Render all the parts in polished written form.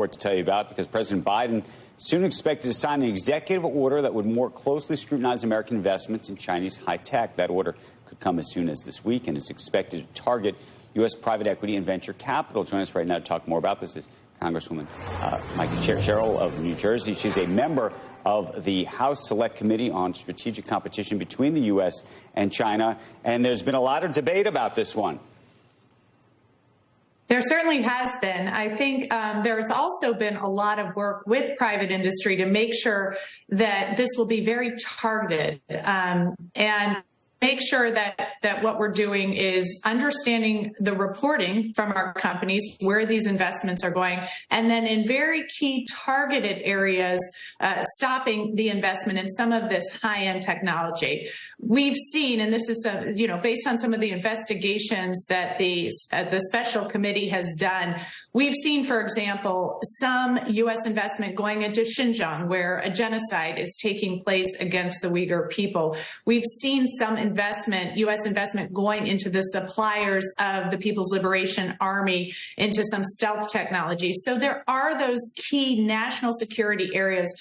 To tell you about because President Biden soon expected to sign an executive order that would more closely scrutinize American investments in Chinese high tech. That order could come as soon as this week and is expected to target U.S. private equity and venture capital. Joining us right now to talk more about this is Congresswoman Mikie Sherrill of New Jersey. She's a member of the House Select Committee on Strategic Competition between the U.S. and China. And there's been a lot of debate about this one. There certainly has been. I think there's also been a lot of work with private industry to make sure that this will be very targeted and make sure that what we're doing is understanding the reporting from our companies, where these investments are going, and then in very key targeted areas, stopping the investment in some of this high-end technology. We've seen, and this is based on some of the investigations that the special committee has done, we've seen, for example, some U.S. investment going into Xinjiang, where a genocide is taking place against the Uyghur people. We've seen some U.S. investment going into the suppliers of the People's Liberation Army, into some stealth technology. So there are those key national security areas,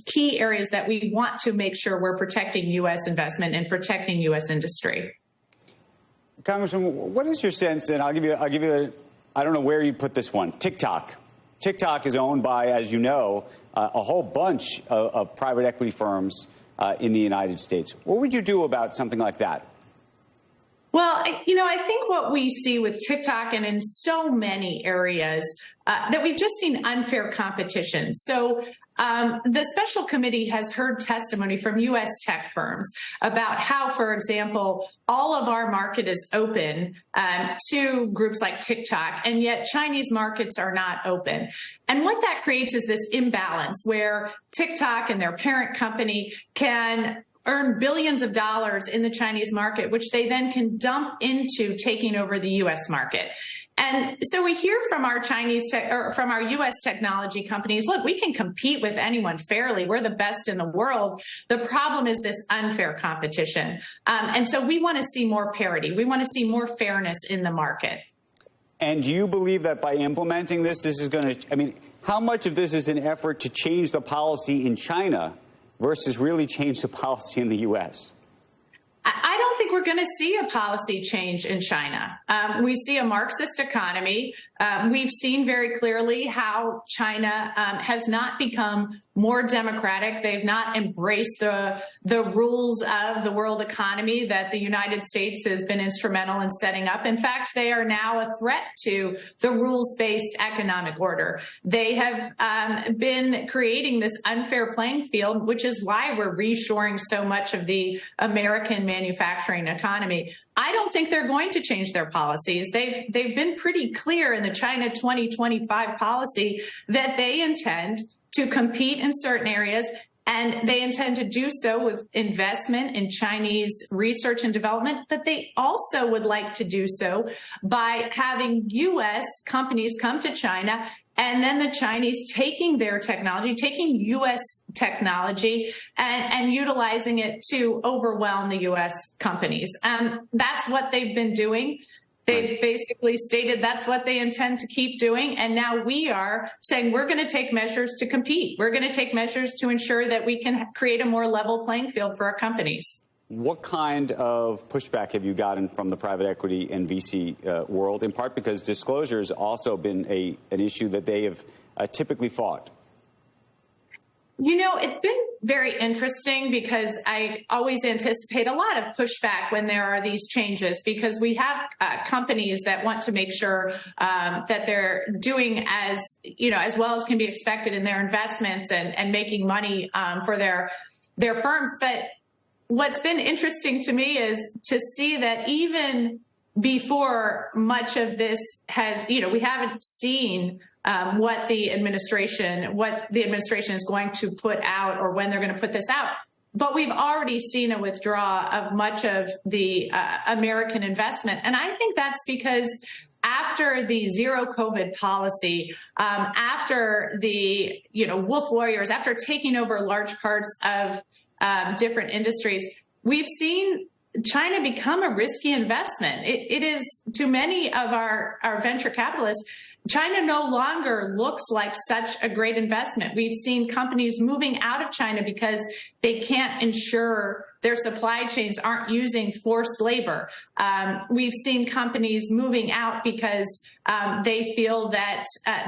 key areas that we want to make sure we're protecting U.S. investment and protecting U.S. industry. Congresswoman, what is your sense? And I don't know where you put this one. TickTock. TickTock is owned by, as you know, a whole bunch of private equity firms in the United States. What would you do about something like that? Well, I think what we see with TickTock and in so many areas that we've just seen unfair competition. So the special committee has heard testimony from U.S. tech firms about how, for example, all of our market is open to groups like TikTok, and yet Chinese markets are not open. And what that creates is this imbalance where TikTok and their parent company can earn billions of dollars in the Chinese market, which they then can dump into taking over the U.S. market. And so we hear from our from our U.S. technology companies, look, we can compete with anyone fairly. We're the best in the world. The problem is this unfair competition. And so we want to see more parity. We want to see more fairness in the market. And do you believe that by implementing this is going to, how much of this is an effort to change the policy in China versus really change the policy in the U.S.? I don't think we're going to see a policy change in China. We see a Marxist economy. We've seen very clearly how China has not become more democratic. They've not embraced the rules of the world economy that the United States has been instrumental in setting up. In fact, they are now a threat to the rules-based economic order. They have been creating this unfair playing field, which is why we're reshoring so much of the American manufacturing economy. I don't think they're going to change their policies. They've been pretty clear in the China 2025 policy that they intend to compete in certain areas, and they intend to do so with investment in Chinese research and development, but they also would like to do so by having U.S. companies come to China and then the Chinese taking their technology, taking U.S. technology and utilizing it to overwhelm the U.S. companies. That's what they've been doing. They've basically stated that's what they intend to keep doing. And now we are saying we're going to take measures to compete. We're going to take measures to ensure that we can create a more level playing field for our companies. What kind of pushback have you gotten from the private equity and VC world, in part because disclosure has also been an issue that they have typically fought? It's been very interesting because I always anticipate a lot of pushback when there are these changes, because we have companies that want to make sure that they're doing as well as can be expected in their investments and making money for their firms. But what's been interesting to me is to see that even before much of this has, we haven't seen what the administration is going to put out or when they're going to put this out. But we've already seen a withdrawal of much of the American investment. And I think that's because after the zero COVID policy, after the, wolf warriors, after taking over large parts of different industries, we've seen China become a risky investment. It is, to many of our venture capitalists, China no longer looks like such a great investment. We've seen companies moving out of China because they can't ensure their supply chains aren't using forced labor. We've seen companies moving out because they feel that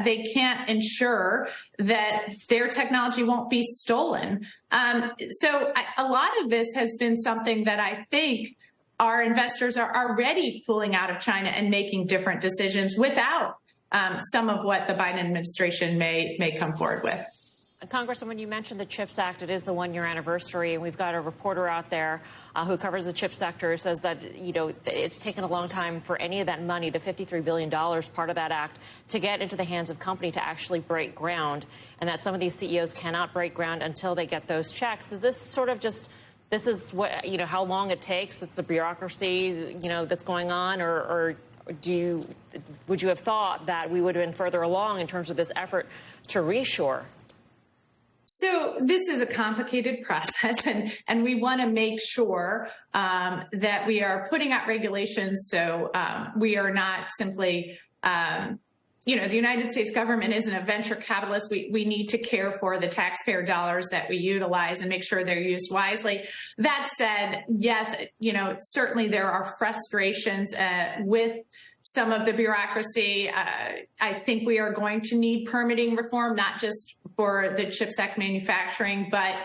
they can't ensure that their technology won't be stolen. So a lot of this has been something that I think our investors are already pulling out of China and making different decisions without some of what the Biden administration may come forward with. Congresswoman, you mentioned the CHIPS Act. It is the one-year anniversary, and we've got a reporter out there who covers the chip sector, says that, you know, it's taken a long time for any of that money, the $53 billion, part of that act, to get into the hands of company to actually break ground, and that some of these CEOs cannot break ground until they get those checks. Is this sort of just, this is what, you know, how long it takes? It's the bureaucracy, you know, that's going on, or would you have thought that we would have been further along in terms of this effort to reshore? So this is a complicated process, and we want to make sure that we are putting out regulations so we are not simply, you know, the United States government isn't a venture capitalist. We need to care for the taxpayer dollars that we utilize and make sure they're used wisely. That said, yes, you know, certainly there are frustrations with some of the bureaucracy. I think we are going to need permitting reform, not just for the CHIPS Act manufacturing, but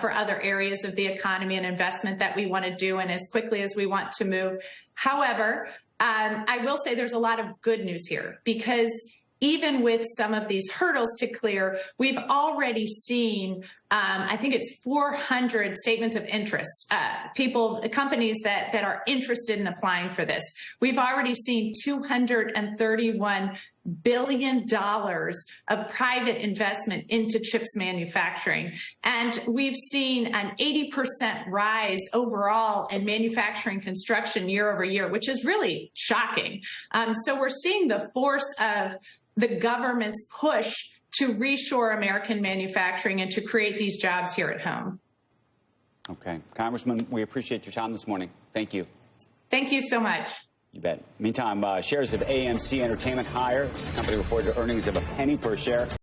for other areas of the economy and investment that we want to do and as quickly as we want to move. However, I will say there's a lot of good news here, because even with some of these hurdles to clear, we've already seen, I think it's 400 statements of interest, companies that are interested in applying for this. We've already seen $231 billion of private investment into chips manufacturing. And we've seen an 80% rise overall in manufacturing construction year over year, which is really shocking. So we're seeing the force of the government's push to reshore American manufacturing and to create these jobs here at home. Okay. Congressman, we appreciate your time this morning. Thank you. Thank you so much. You bet. Meantime, shares of AMC Entertainment higher. The company reported earnings of a penny per share.